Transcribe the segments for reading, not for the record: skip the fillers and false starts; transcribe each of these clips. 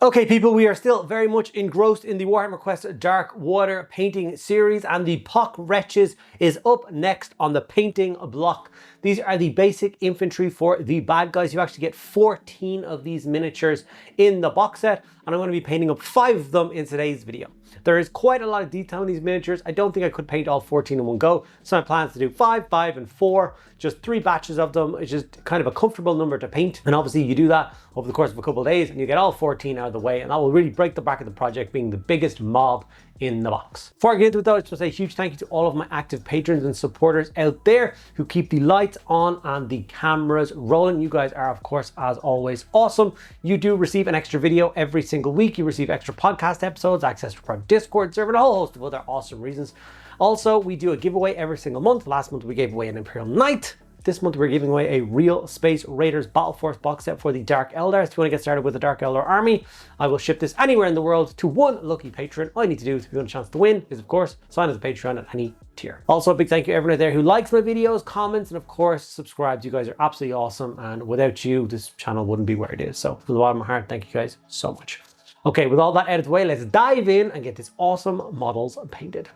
Okay people, we are still very much engrossed in the Warhammer Quest Darkwater painting series, and the Pox-Wretches is up next on the painting block. These are the basic infantry for the bad guys. You actually get 14 of these miniatures in the box set, and I'm going to be painting up 5 of them in today's video. There is quite a lot of detail in these miniatures. I don't think I could paint all 14 in one go, so my plan is to do 5, 5, and 4, just 3 batches of them. It's just kind of a comfortable number to paint, and obviously you do that over the course of a couple of days and you get all 14 out of the way, and that will really break the back of the project being the biggest mob in the box. Before I get into it though, I just want to say a huge thank you to all of my active patrons and supporters out there who keep the lights on and the cameras rolling. You guys are, of course, as always, awesome. You do receive an extra video every single week. You receive extra podcast episodes, access to a private Discord server, and a whole host of other awesome reasons. Also, we do a giveaway every single month. Last month we gave away an Imperial Knight. This month we're giving away a Real Space Raiders Battle Force box set for the Dark Eldar. If you want to get started with the Dark Eldar army, I will ship this anywhere in the world to one lucky patron. All you need to do, if you want a chance to win, is of course sign as a Patreon at any tier. Also, a big thank you to everyone out there who likes my videos, comments, and of course subscribes. You guys are absolutely awesome, and without you this channel wouldn't be where it is. So from the bottom of my heart, thank you guys so much. Okay, with all that out of the way, let's dive in and get these awesome models painted.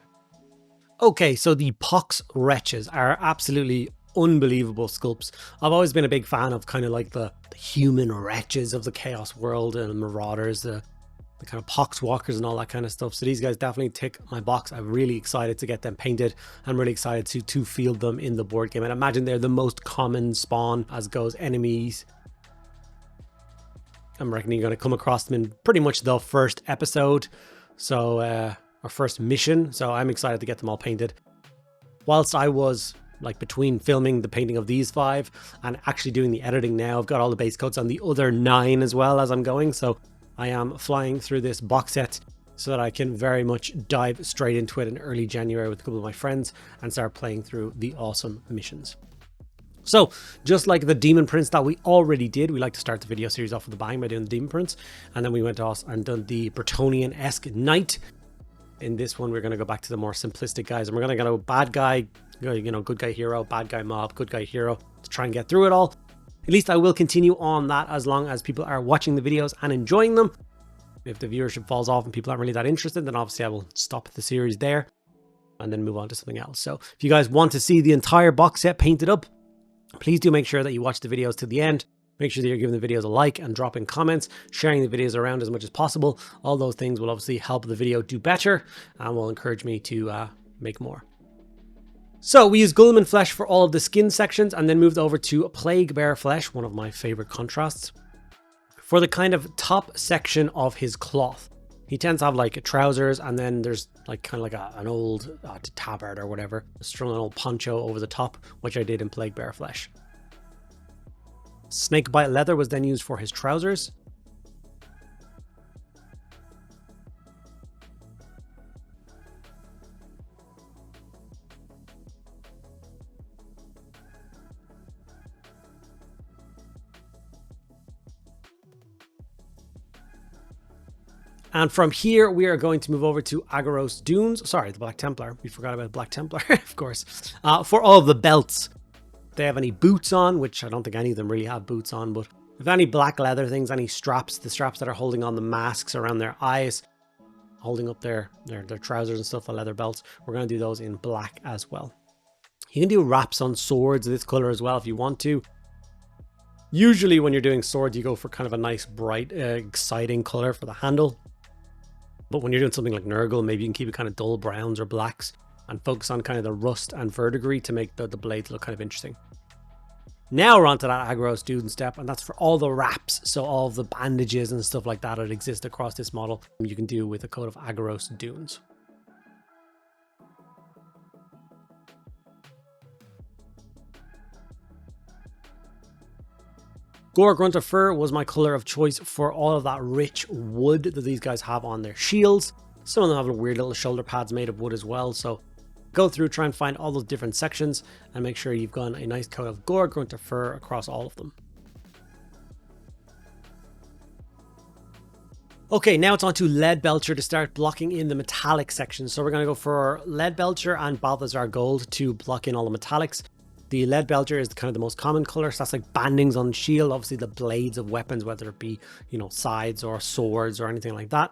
Okay, so the Pox-Wretches are absolutely unbelievable sculpts. I've always been a big fan of kind of like the human wretches of the Chaos world and Marauders, the kind of pox walkers and all that kind of stuff. So these guys definitely tick my box. I'm really excited to get them painted. I'm really excited to field them in the board game. And I imagine they're the most common spawn as goes enemies. I'm reckoning you're going to come across them in pretty much the first episode. So, our first mission. So I'm excited to get them all painted. Whilst I was like between filming the painting of these 5 and actually doing the editing now, I've got all the base coats on the other 9 as well as I'm going. So I am flying through this box set so that I can very much dive straight into it in early January with a couple of my friends and start playing through the awesome missions. So just like the Demon Prince that we already did, we like to start the video series off with a bang by doing the Demon Prince, and then we went off and done the Bretonnian-esque Knight. In this one, we're going to go back to the more simplistic guys, and we're going to go bad guy, you know, good guy hero, bad guy mob, good guy hero, to try and get through it all. At least I will continue on that as long as people are watching the videos and enjoying them. If the viewership falls off and people aren't really that interested, then obviously I will stop the series there and then move on to something else. So if you guys want to see the entire box set painted up, please do make sure that you watch the videos to the end. Make sure that you're giving the videos a like and dropping comments, sharing the videos around as much as possible. All those things will obviously help the video do better and will encourage me to make more. So we used Guilliman flesh for all of the skin sections and then moved over to Plague Bear flesh, one of my favorite contrasts, for the kind of top section of his cloth. He tends to have like trousers, and then there's like kind of like an old tabard or whatever, strung an old poncho over the top, which I did in Plague Bear flesh. Snakebite leather was then used for his trousers. And from here, we are going to move over to Agaros Dunes. Sorry, the Black Templar. We forgot about Black Templar, of course. For all of the belts. If they have any boots on, which I don't think any of them really have boots on, but if any black leather things, any straps, the straps that are holding on the masks around their eyes, holding up their trousers and stuff, the leather belts, we're going to do those in black as well. You can do wraps on swords this color as well if you want to. Usually when you're doing swords, you go for kind of a nice, bright, exciting color for the handle. But when you're doing something like Nurgle, maybe you can keep it kind of dull browns or blacks and focus on kind of the rust and verdigris to make the blades look kind of interesting. Now we're on to that Agaros Dune step, and that's for all the wraps. So all of the bandages and stuff like that that exist across this model, you can do with a coat of Agaros Dunes. Gore Grunter Fur was my color of choice for all of that rich wood that these guys have on their shields. Some of them have weird little shoulder pads made of wood as well, so go through, try and find all those different sections and make sure you've got a nice coat of Gore Grunter Fur across all of them. Okay, now it's on to Leadbelcher to start blocking in the metallic section. So we're going to go for Leadbelcher and Balthazar Gold to block in all the metallics. The lead belcher is kind of the most common color, so that's like bandings on the shield, obviously the blades of weapons, whether it be, you know, scythes or swords or anything like that.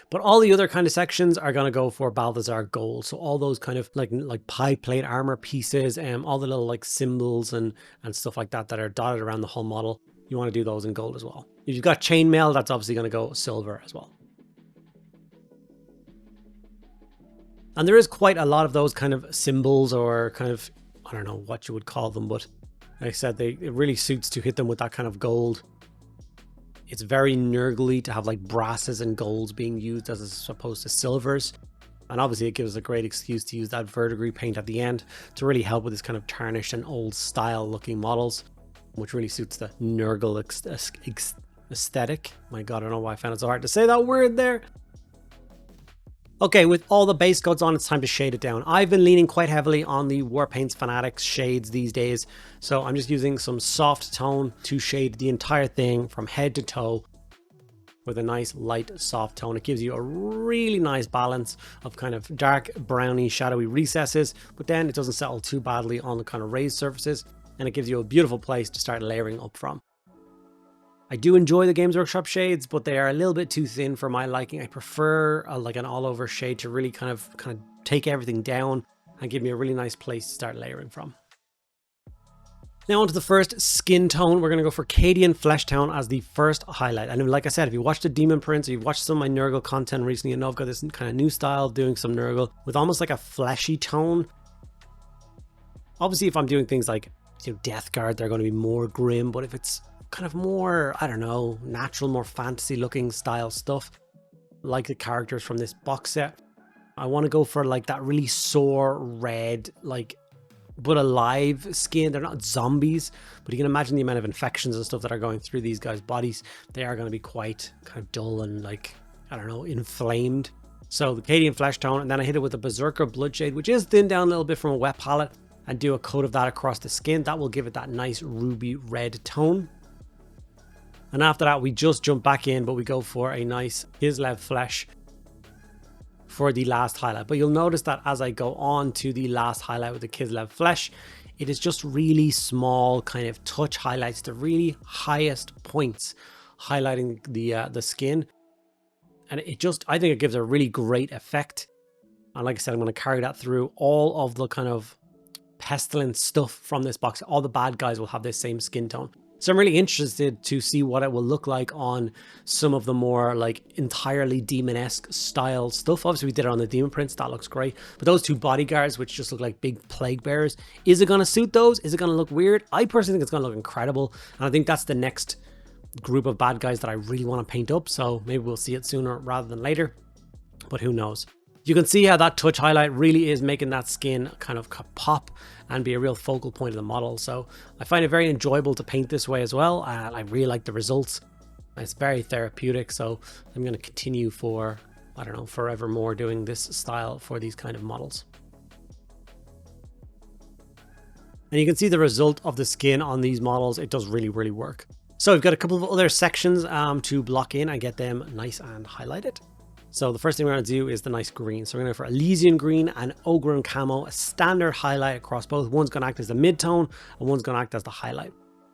But all the other kind of sections are going to go for Balthazar gold. So all those kind of like pie plate armor pieces, all the little like symbols and stuff like that that are dotted around the whole model, you want to do those in gold as well. If you've got chainmail, that's obviously going to go silver as well. And there is quite a lot of those kind of symbols, or kind of, I don't know what you would call them, but like I said, it really suits to hit them with that kind of gold. It's very nurgly to have like brasses and golds being used as opposed to silvers. And obviously it gives us a great excuse to use that verdigris paint at the end to really help with this kind of tarnished and old style looking models, which really suits the nurgle aesthetic. My God, I don't know why I found it so hard to say that word there. Okay, with all the base coats on, it's time to shade it down. I've been leaning quite heavily on the Warpaints Fanatics shades these days, so I'm just using some soft tone to shade the entire thing from head to toe with a nice light soft tone. It gives you a really nice balance of kind of dark browny shadowy recesses, but then it doesn't settle too badly on the kind of raised surfaces, and it gives you a beautiful place to start layering up from. I do enjoy the Games Workshop shades, but they are a little bit too thin for my liking. I prefer like an all over shade to really kind of take everything down and give me a really nice place to start layering from. Now onto the first skin tone. We're going to go for Cadian Flesh Tone as the first highlight. And like I said, if you watched the Demon Prince or you've watched some of my Nurgle content recently, you know I've got this kind of new style of doing some Nurgle with almost like a fleshy tone. Obviously, if I'm doing things like, you know, Death Guard, they're going to be more grim, but if it's kind of more, I don't know, natural, more fantasy looking style stuff, like the characters from this box set, I want to go for like that really sore red, like, but alive skin. They're not zombies, but you can imagine the amount of infections and stuff that are going through these guys' bodies. They are going to be quite kind of dull and like, I don't know, inflamed. So the Cadian Flesh Tone, and then I hit it with a Berserker Bloodshade, which is thinned down a little bit from a wet palette, and do a coat of that across the skin. That will give it that nice ruby red tone. And after that, we just jump back in, but we go for a nice Kislev Flesh for the last highlight. But you'll notice that as I go on to the last highlight with the Kislev Flesh, it is just really small kind of touch highlights, the really highest points highlighting the skin. And it just, I think it gives a really great effect. And like I said, I'm going to carry that through all of the kind of pestilent stuff from this box. All the bad guys will have this same skin tone. So I'm really interested to see what it will look like on some of the more like entirely demon-esque style stuff. Obviously we did it on the Demon Prince, that looks great. But those two bodyguards, which just look like big plague bearers, is it going to suit those? Is it going to look weird? I personally think it's going to look incredible. And I think that's the next group of bad guys that I really want to paint up. So maybe we'll see it sooner rather than later, but who knows. You can see how that touch highlight really is making that skin kind of pop and be a real focal point of the model. So I find it very enjoyable to paint this way as well. I really like the results. It's very therapeutic. So I'm going to continue for, I don't know, forevermore doing this style for these kind of models. And you can see the result of the skin on these models. It does really, really work. So we've got a couple of other sections to block in and get them nice and highlighted. So the first thing we're going to do is the nice green. So we're going to go for Elysian green and Ogren camo, a standard highlight across both. One's going to act as the mid-tone and one's going to act as the highlight.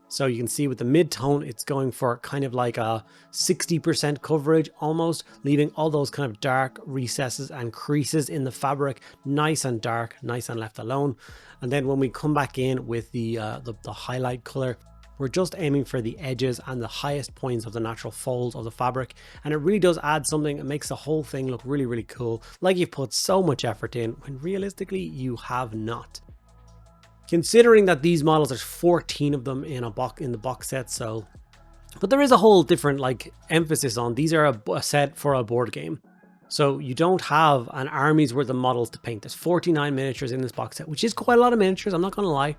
So you can see with the mid-tone, it's going for kind of like a 60% coverage almost, leaving all those kind of dark recesses and creases in the fabric, nice and dark, nice and left alone. And then when we come back in with the highlight color, we're just aiming for the edges and the highest points of the natural folds of the fabric. And it really does add something. It makes the whole thing look really, really cool. Like you've put so much effort in when realistically you have not. Considering that these models, there's 14 of them in the box set. So, but there is a whole different like emphasis on these are a set for a board game. So you don't have an army's worth of models to paint. There's 49 miniatures in this box set, which is quite a lot of miniatures. I'm not going to lie.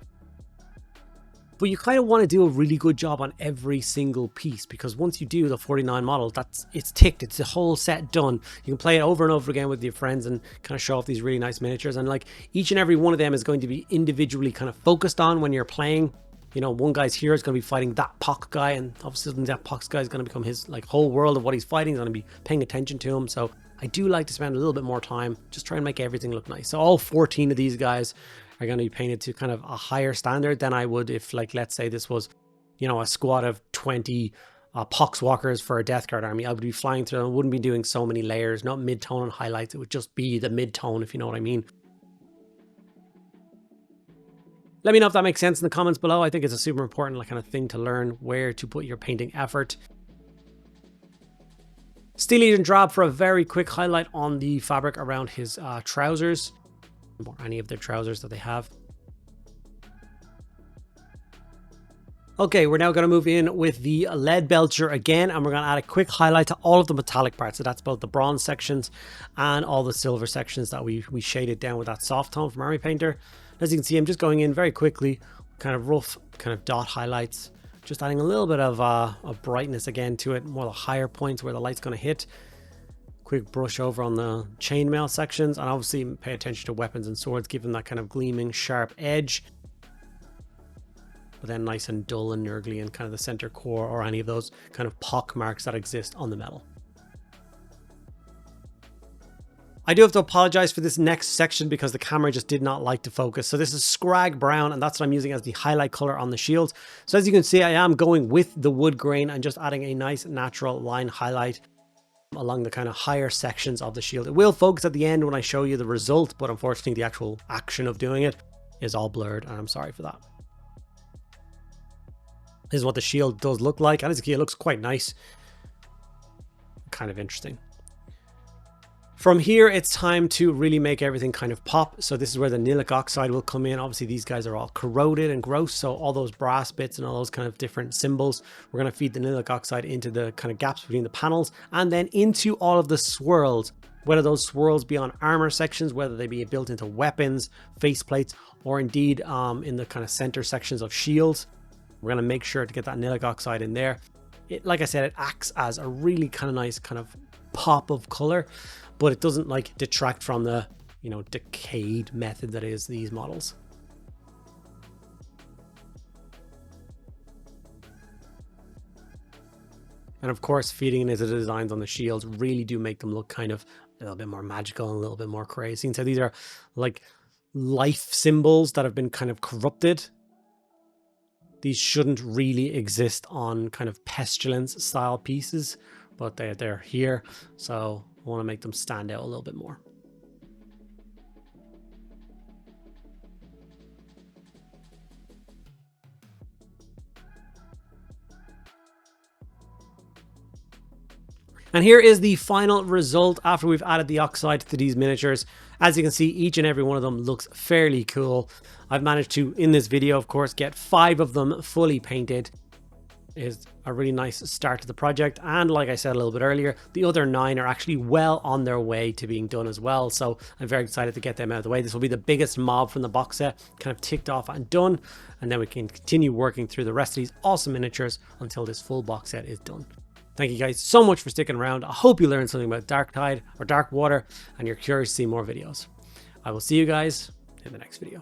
But you kind of want to do a really good job on every single piece, because once you do the 49 models, it's ticked. It's the whole set done. You can play it over and over again with your friends and kind of show off these really nice miniatures. And like each and every one of them is going to be individually kind of focused on when you're playing. You know, one guy's here is going to be fighting that Pox guy, and obviously that Pox guy is going to become his like whole world of what he's fighting. He's going to be paying attention to him. So I do like to spend a little bit more time just trying to make everything look nice. So all 14 of these guys are going to be painted to kind of a higher standard than I would if, like, let's say this was, you know, a squad of 20 Pox-Walkers for a Death Guard army. I would be flying through and wouldn't be doing so many layers, not mid-tone and highlights. It would just be the mid-tone, if you know what I mean. Let me know if that makes sense in the comments below. I think it's a super important, like, kind of thing to learn where to put your painting effort. Steel Legion Drab for a very quick highlight on the fabric around his trousers, or any of their trousers that they have. Okay, we're now going to move in with the lead belcher again, and we're going to add a quick highlight to all of the metallic parts. So that's both the bronze sections and all the silver sections that we shaded down with that soft tone from Army Painter. As you can see, I'm just going in very quickly, kind of rough, kind of dot highlights, just adding a little bit of brightness again to it, more the higher points where the light's going to hit. Quick brush over on the chainmail sections, and obviously pay attention to weapons and swords, give them that kind of gleaming, sharp edge. But then nice and dull and nurgly in kind of the center core or any of those kind of pock marks that exist on the metal. I do have to apologize for this next section because the camera just did not like to focus. So this is Scrag Brown, and that's what I'm using as the highlight color on the shields. So as you can see, I am going with the wood grain and just adding a nice natural line highlight along the kind of higher sections of the shield. It will focus at the end when I show you the result, but unfortunately the actual action of doing it is all blurred, and I'm sorry for that. This is what the shield does look like, and as you can see, it looks quite nice. Kind of interesting. From here, it's time to really make everything kind of pop. So this is where the nilic oxide will come in. Obviously, these guys are all corroded and gross, so all those brass bits and all those kind of different symbols, we're going to feed the nilic oxide into the kind of gaps between the panels and then into all of the swirls, whether those swirls be on armor sections, whether they be built into weapons, faceplates, or indeed in the kind of center sections of shields. We're going to make sure to get that nilic oxide in there. Like I said, it acts as a really kind of nice kind of pop of color, but it doesn't like detract from the, you know, decayed method that is these models. And of course, feeding into the designs on the shields really do make them look kind of a little bit more magical and a little bit more crazy. So these are like life symbols that have been kind of corrupted. These shouldn't really exist on kind of pestilence style pieces, but they're here. So I want to make them stand out a little bit more. And here is the final result after we've added the oxide to these miniatures. As you can see, each and every one of them looks fairly cool. I've managed to, in this video, of course, get 5 of them fully painted. Is a really nice start to the project, and like I said a little bit earlier, the other 9 are actually well on their way to being done as well, so I'm very excited to get them out of the way. This will be the biggest mob from the box set, kind of ticked off and done, and then we can continue working through the rest of these awesome miniatures until this full box set is done. Thank you guys so much for sticking around. I hope you learned something about Darktide or Darkwater and you're curious to see more videos. I will see you guys in the next video.